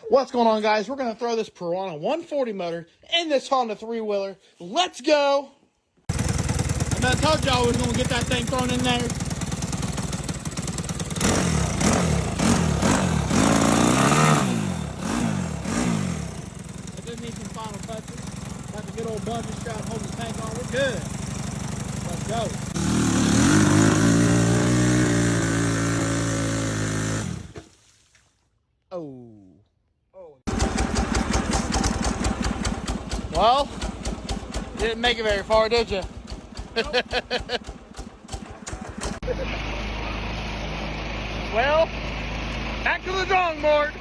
What's going on, guys? We're going to throw this Piranha 140 motor in this Honda 3-wheeler. Let's go. I told y'all we was going to get that thing thrown in there. It just needs some final touches. Got the good old bungee strap holding the tank on. We're good. Let's go. Well, you didn't make it very far, did you? Nope. Well, back to the drawing board.